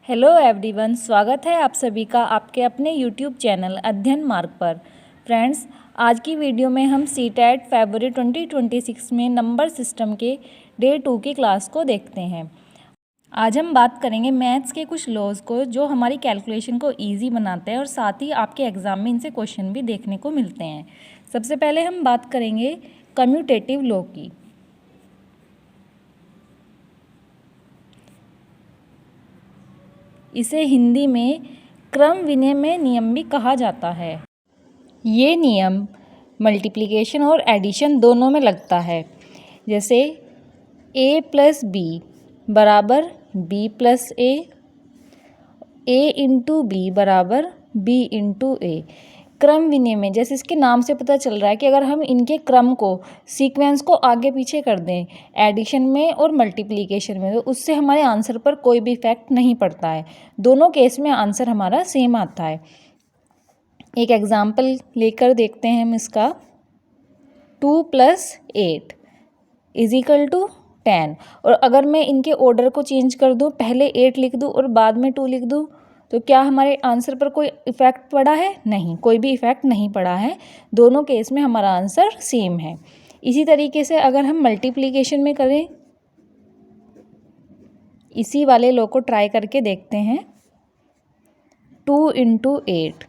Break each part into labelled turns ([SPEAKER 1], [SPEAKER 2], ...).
[SPEAKER 1] Hello everyone, स्वागत है आप सभी का आपके अपने यूट्यूब चैनल अध्ययन मार्ग पर। फ्रेंड्स, आज की वीडियो में हम सीटेट फरवरी 2026 में नंबर सिस्टम के डे 2 की क्लास को देखते हैं। आज हम बात करेंगे मैथ्स के कुछ लॉज को जो हमारी कैलकुलेशन को इजी बनाते हैं और साथ ही आपके एग्जाम में इनसे क्वेश्चन भी देखने को मिलते हैं। सबसे पहले हम बात करेंगे कम्यूटेटिव लॉ की। इसे हिंदी में क्रम विनिमय नियम भी कहा जाता है। ये नियम मल्टीप्लिकेशन और एडिशन दोनों में लगता है। जैसे a प्लस बी बराबर b plus a into B बराबर b इंटू ए। क्रम विनिमय, जैसे इसके नाम से पता चल रहा है कि अगर हम इनके क्रम को सीक्वेंस को आगे पीछे कर दें एडिशन में और मल्टीप्लिकेशन में, तो उससे हमारे आंसर पर कोई भी इफेक्ट नहीं पड़ता है। दोनों केस में आंसर हमारा सेम आता है। एक एग्जाम्पल लेकर देखते हैं हम इसका। 2 + 8 = 10। और अगर मैं इनके ऑर्डर को चेंज कर दूं, पहले 8 लिख दूं और बाद में 2 लिख दूं, तो क्या हमारे आंसर पर कोई इफ़ेक्ट पड़ा है? नहीं, कोई भी इफ़ेक्ट नहीं पड़ा है। दोनों केस में हमारा आंसर सेम है। इसी तरीके से अगर हम मल्टीप्लिकेशन में करें, इसी वाले लॉ को ट्राई करके देखते हैं। 2 × 8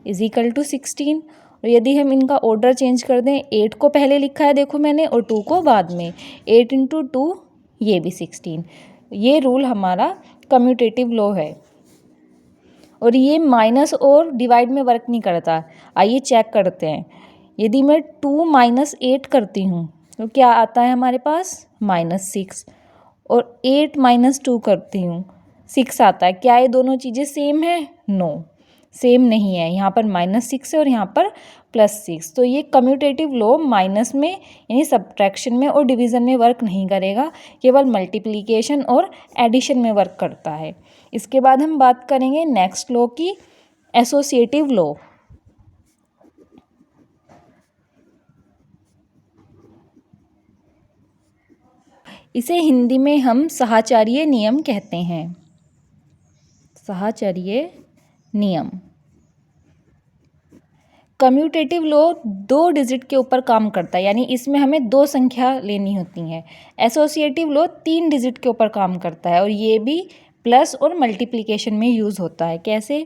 [SPEAKER 1] = 16। और यदि हम इनका ऑर्डर चेंज कर दें, 8 को पहले लिखा है देखो मैंने और 2 को बाद में, 8 × 2 ये भी 16। ये रूल हमारा कम्यूटेटिव लॉ है और ये माइनस और डिवाइड में वर्क नहीं करता। आइए चेक करते हैं। यदि मैं 2 - 8 करती हूँ तो क्या आता है हमारे पास? -6। और 8 - 2 करती हूँ, 6 आता है। क्या ये दोनों चीज़ें सेम है? नो, सेम नहीं है। यहाँ पर -6 है और यहाँ पर +6। तो ये कम्यूटेटिव लॉ माइनस में यानी सब्ट्रैक्शन में और डिवीज़न में वर्क नहीं करेगा, केवल मल्टीप्लिकेशन और एडिशन में वर्क करता है। इसके बाद हम बात करेंगे नेक्स्ट लॉ की, एसोसिएटिव लॉ। इसे हिंदी में हम साहचर्य नियम कहते हैं। साहचर्य नियम। कम्यूटेटिव लॉ 2 डिजिट के ऊपर काम करता है, यानी इसमें हमें 2 संख्या लेनी होती हैं। एसोसिएटिव लॉ 3 डिजिट के ऊपर काम करता है और ये भी प्लस और मल्टीप्लिकेशन में यूज़ होता है। कैसे?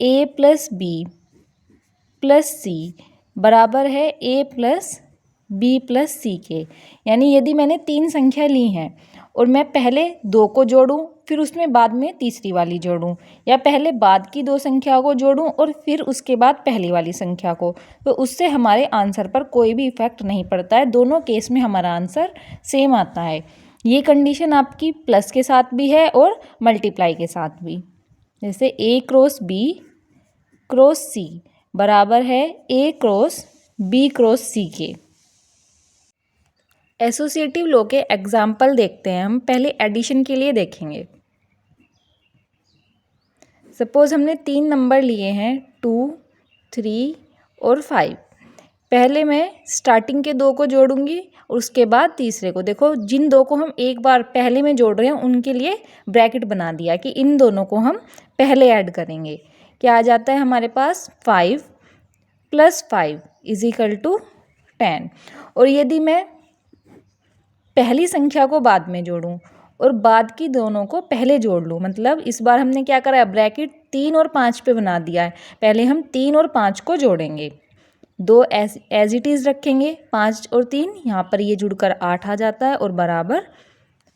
[SPEAKER 1] a + b + c बराबर है a + b + c के। यानी यदि मैंने 3 संख्या ली हैं और मैं पहले 2 को जोड़ूं, फिर उसमें बाद में तीसरी वाली जोड़ूं, या पहले बाद की 2 संख्या को जोड़ूं और फिर उसके बाद पहली वाली संख्या को, तो उससे हमारे आंसर पर कोई भी इफेक्ट नहीं पड़ता है। दोनों केस में हमारा आंसर सेम आता है। ये कंडीशन आपकी प्लस के साथ भी है और मल्टीप्लाई के साथ भी। जैसे a cross b cross c बराबर है a cross b cross c के। एसोसिएटिव लॉ के एग्जाम्पल देखते हैं हम। पहले एडिशन के लिए देखेंगे। सपोज हमने 3 नंबर लिए हैं 2, 3 और 5। पहले मैं स्टार्टिंग के 2 को जोड़ूंगी और उसके बाद तीसरे को। देखो, जिन 2 को हम एक बार पहले में जोड़ रहे हैं उनके लिए ब्रैकेट बना दिया कि इन दोनों को हम पहले ऐड करेंगे। क्या आ जाता है हमारे पास? 5 + 5 = 10। और यदि मैं पहली संख्या को बाद में जोड़ूं और बाद की दोनों को पहले जोड़ लूं, मतलब इस बार हमने क्या करा है? ब्रैकेट 3 और 5 पे बना दिया है। पहले हम 3 और 5 को जोड़ेंगे, 2 एज इट इज़ रखेंगे, 5 और 3 यहाँ पर ये जुड़कर 8 आ जाता है और बराबर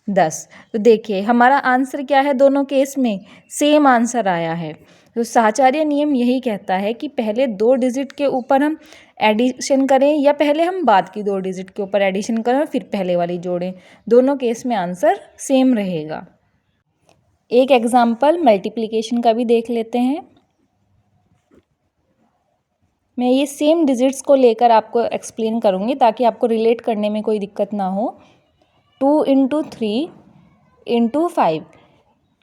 [SPEAKER 1] 10। तो देखिए हमारा आंसर क्या है? दोनों केस में सेम आंसर आया है। तो साहचर्य नियम यही कहता है कि पहले 2 डिजिट के ऊपर हम एडिशन करें या पहले हम बाद की 2 डिजिट के ऊपर एडिशन करें और फिर पहले वाली जोड़ें, दोनों केस में आंसर सेम रहेगा। एक एग्जाम्पल मल्टीप्लिकेशन का भी देख लेते हैं। मैं ये सेम डिजिट्स को लेकर आपको एक्सप्लेन करूँगी ताकि आपको रिलेट करने में कोई दिक्कत ना हो। 2 × 3 × 5,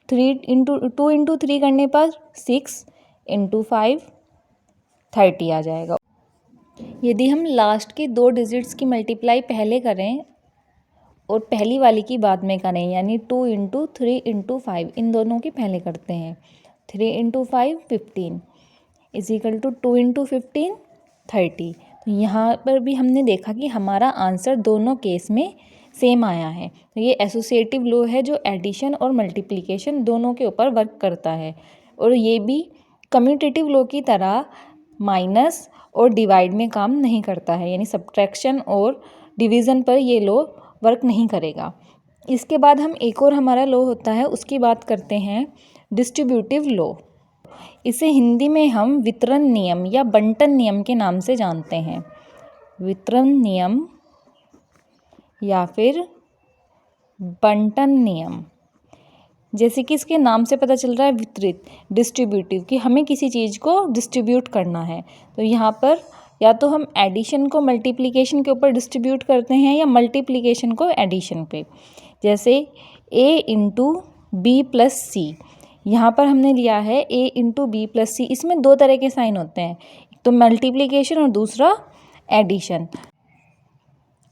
[SPEAKER 1] 2 × 3 करने पर 6 × 5 30 आ जाएगा। यदि हम लास्ट के 2 डिजिट्स की मल्टीप्लाई पहले करें और पहली वाली की बाद में करें, यानी 2 इंटू 3 इंटू 5, इन दोनों की पहले करते हैं। 3 into 5 15 is equal to 2 into 15 30। तो यहाँ पर भी हमने देखा कि हमारा आंसर दोनों केस में सेम आया है। तो ये एसोसिएटिव लॉ है जो एडिशन और मल्टीप्लिकेशन दोनों के ऊपर वर्क करता है। और ये भी कम्यूटेटिव लॉ की तरह माइनस और डिवाइड में काम नहीं करता है, यानी सब्ट्रैक्शन और डिवीज़न पर ये लॉ वर्क नहीं करेगा। इसके बाद हम एक और हमारा लॉ होता है, उसकी बात करते हैं, डिस्ट्रीब्यूटिव लॉ। इसे हिंदी में हम वितरण नियम या बंटन नियम के नाम से जानते हैं। वितरण नियम या फिर बंटन नियम, जैसे कि इसके नाम से पता चल रहा है वितरित, डिस्ट्रीब्यूटिव, कि हमें किसी चीज़ को डिस्ट्रीब्यूट करना है। तो यहाँ पर या तो हम एडिशन को मल्टीप्लिकेशन के ऊपर डिस्ट्रीब्यूट करते हैं या मल्टीप्लिकेशन को एडिशन पे। जैसे a इंटू बी प्लस सी, यहाँ पर हमने लिया है a इंटू बी प्लस सी। इसमें दो तरह के साइन होते हैं, एक तो मल्टीप्लिकेशन और दूसरा एडिशन।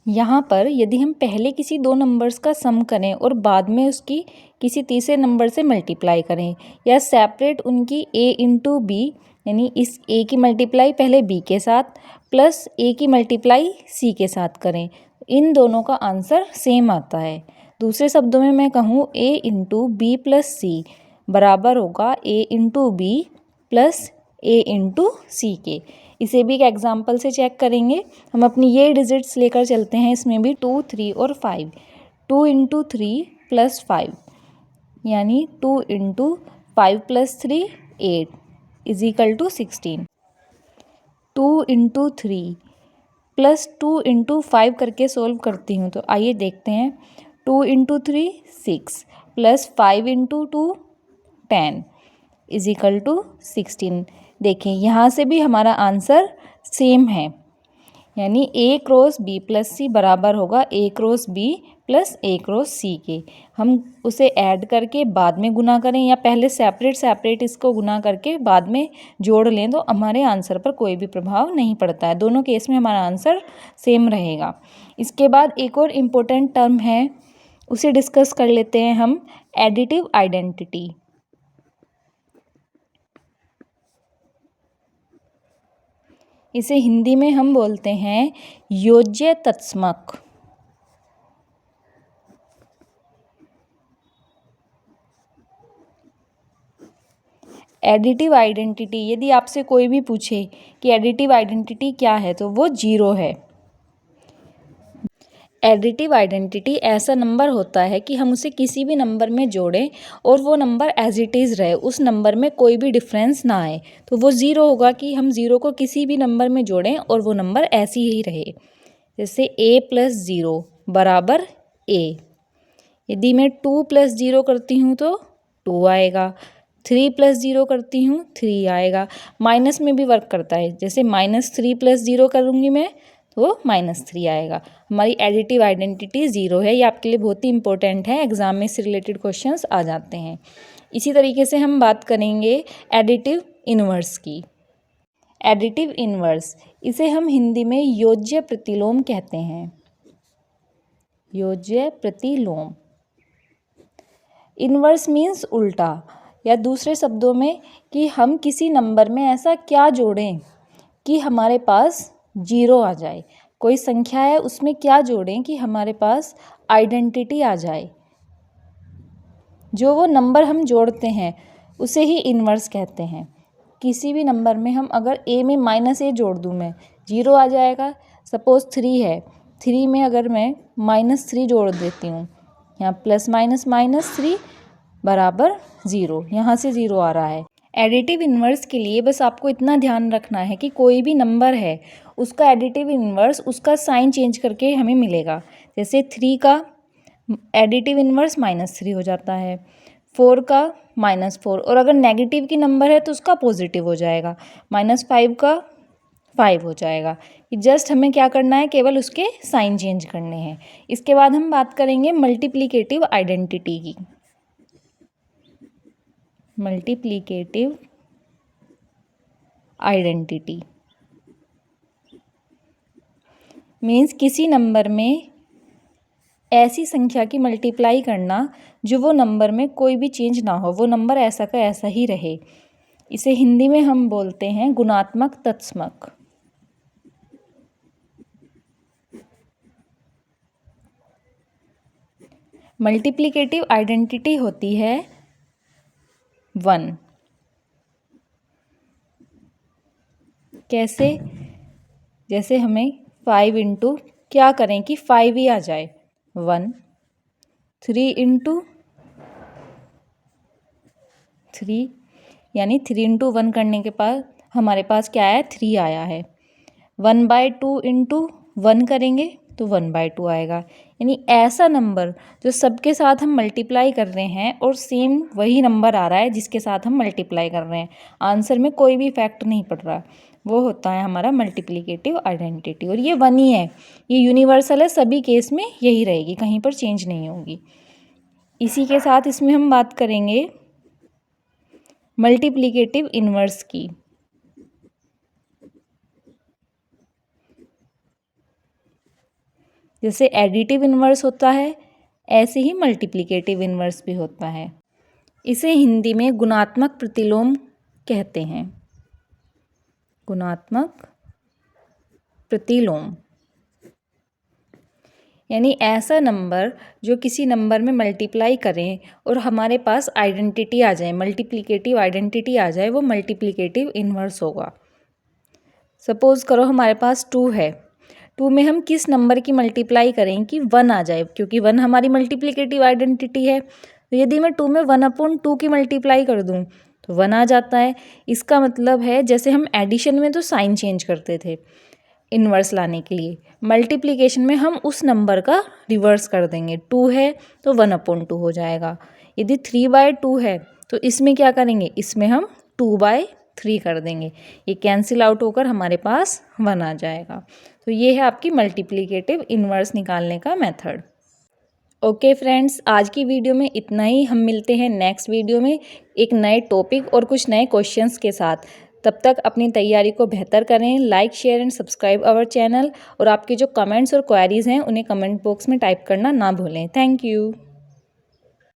[SPEAKER 1] यहाँ पर यदि हम पहले किसी दो नंबर्स का सम करें और बाद में उसकी किसी तीसरे नंबर से मल्टीप्लाई करें, या सेपरेट उनकी a इंटू बी, यानी इस a की मल्टीप्लाई पहले b के साथ प्लस a की मल्टीप्लाई c के साथ करें, इन दोनों का आंसर सेम आता है। दूसरे शब्दों में मैं कहूँ a into B plus C बराबर होगा a into B plus a into C के। इसे भी एक एग्जाम्पल से चेक करेंगे। हम अपनी ये डिजिट्स लेकर चलते हैं, इसमें भी 2, 3 और 5। 2 इंटू 3 प्लस 5, यानी 2 into 5 plus 3 8 is equal to 16। 2 into 3 plus 2 into 5 करके सोल्व करती हूँ, तो आइए देखते हैं। 2 into 3 6 plus 5 into 2 10 is equal to 16। देखें यहाँ से भी हमारा आंसर सेम है, यानी a cross b plus C बराबर होगा a cross b plus a cross c के। हम उसे ऐड करके बाद में गुना करें या पहले सेपरेट इसको गुना करके बाद में जोड़ लें, तो हमारे आंसर पर कोई भी प्रभाव नहीं पड़ता है। दोनों केस में हमारा आंसर सेम रहेगा। इसके बाद एक और इम्पोर्टेंट टर्म है, उसे डिस्कस कर लेते हैं हम, एडिटिव आइडेंटिटी। इसे हिंदी में हम बोलते हैं योज्य तत्समक। एडिटिव आइडेंटिटी, यदि आपसे कोई भी पूछे कि एडिटिव आइडेंटिटी क्या है, तो वो 0 है। एडिटिव आइडेंटिटी ऐसा नंबर होता है कि हम उसे किसी भी नंबर में जोड़ें और वो नंबर एज इट इज़ रहे, उस नंबर में कोई भी डिफरेंस ना आए, तो वो 0 होगा। कि हम 0 को किसी भी नंबर में जोड़ें और वो नंबर ऐसी ही रहे। जैसे a प्लस 0 बराबर a। यदि मैं 2 प्लस 0 करती हूँ तो 2 आएगा, 3 प्लस 0 करती हूँ 3 आएगा। माइनस में भी वर्क करता है, जैसे -3 प्लस 0 करूँगी मैं तो -3 आएगा। हमारी एडिटिव आइडेंटिटी 0 है। ये आपके लिए बहुत ही इंपॉर्टेंट है, एग्जाम में इससे रिलेटेड क्वेश्चंस आ जाते हैं। इसी तरीके से हम बात करेंगे एडिटिव इनवर्स की। एडिटिव इनवर्स, इसे हम हिंदी में योज्य प्रतिलोम कहते हैं। योज्य प्रतिलोम, इनवर्स मीन्स उल्टा, या दूसरे शब्दों में कि हम किसी नंबर में ऐसा क्या जोड़ें कि हमारे पास 0 आ जाए। कोई संख्या है, उसमें क्या जोड़ें कि हमारे पास आइडेंटिटी आ जाए। जो वो नंबर हम जोड़ते हैं उसे ही इनवर्स कहते हैं। किसी भी नंबर में हम अगर a में -a जोड़ दूँ मैं, 0 आ जाएगा। सपोज़ 3 है, 3 में अगर मैं -3 जोड़ देती हूँ, यहाँ प्लस माइनस -3 बराबर 0, यहाँ से 0 आ रहा है। एडिटिव इन्वर्स के लिए बस आपको इतना ध्यान रखना है कि कोई भी नंबर है उसका एडिटिव इन्वर्स उसका साइन चेंज करके हमें मिलेगा। जैसे 3 का एडिटिव इन्वर्स -3 हो जाता है, 4 का -4, और अगर नेगेटिव की नंबर है तो उसका पॉजिटिव हो जाएगा, -5 का 5 हो जाएगा। जस्ट हमें क्या करना है, केवल उसके साइन चेंज करने हैं। इसके बाद हम बात करेंगे मल्टीप्लिकेटिव आइडेंटिटी की। मल्टीप्लिकेटिव आइडेंटिटी मीन्स किसी नंबर में ऐसी संख्या की मल्टीप्लाई करना जो वो नंबर में कोई भी चेंज ना हो, वो नंबर ऐसा का ऐसा ही रहे। इसे हिंदी में हम बोलते हैं गुणात्मक तत्समक। मल्टीप्लिकेटिव आइडेंटिटी होती है 1। कैसे? जैसे हमें 5 इंटू क्या करें कि 5 ही आ जाए 1, 3 इंटू 3 यानी 3 इंटू 1 करने के बाद हमारे पास क्या आया 3 आया है। 1/2 इंटू 1 करेंगे तो 1/2 आएगा। यानी ऐसा नंबर जो सबके साथ हम मल्टीप्लाई कर रहे हैं और सेम वही नंबर आ रहा है जिसके साथ हम मल्टीप्लाई कर रहे हैं, आंसर में कोई भी इफेक्ट नहीं पड़ रहा, वो होता है हमारा मल्टीप्लिकेटिव आइडेंटिटी। और ये 1 ही है, ये यूनिवर्सल है, सभी केस में यही रहेगी, कहीं पर चेंज नहीं होगी। इसी के साथ इसमें हम बात करेंगे मल्टीप्लिकेटिव इन्वर्स की। जैसे एडिटिव इन्वर्स होता है, ऐसे ही मल्टीप्लिकेटिव इन्वर्स भी होता है। इसे हिंदी में गुणात्मक प्रतिलोम कहते हैं। गुणात्मक प्रतिलोम यानी ऐसा नंबर जो किसी नंबर में मल्टीप्लाई करें और हमारे पास आइडेंटिटी आ जाए, मल्टीप्लिकेटिव आइडेंटिटी आ जाए, वो मल्टीप्लिकेटिव इन्वर्स होगा। सपोज़ करो हमारे पास 2 है, 2 में हम किस नंबर की मल्टीप्लाई करें कि 1 आ जाए, क्योंकि 1 हमारी मल्टीप्लिकेटिव आइडेंटिटी है। तो यदि मैं 2 में 1/2 की मल्टीप्लाई कर दूं तो 1 आ जाता है। इसका मतलब है जैसे हम एडिशन में तो साइन चेंज करते थे इन्वर्स लाने के लिए, मल्टीप्लिकेशन में हम उस नंबर का रिवर्स कर देंगे। 2 है तो 1/2 हो जाएगा। यदि 3/2 है तो इसमें क्या करेंगे, इसमें हम 2/3 कर देंगे, ये कैंसिल आउट होकर हमारे पास 1 आ जाएगा। तो ये है आपकी मल्टीप्लिकेटिव इन्वर्स निकालने का मेथड। ओके फ्रेंड्स, आज की वीडियो में इतना ही। हम मिलते हैं नेक्स्ट वीडियो में एक नए टॉपिक और कुछ नए क्वेश्चंस के साथ। तब तक अपनी तैयारी को बेहतर करें। Like, share and subscribe our channel. और आपके जो कमेंट्स और क्वेरीज हैं उन्हें कमेंट बॉक्स में टाइप करना ना भूलें। Thank you.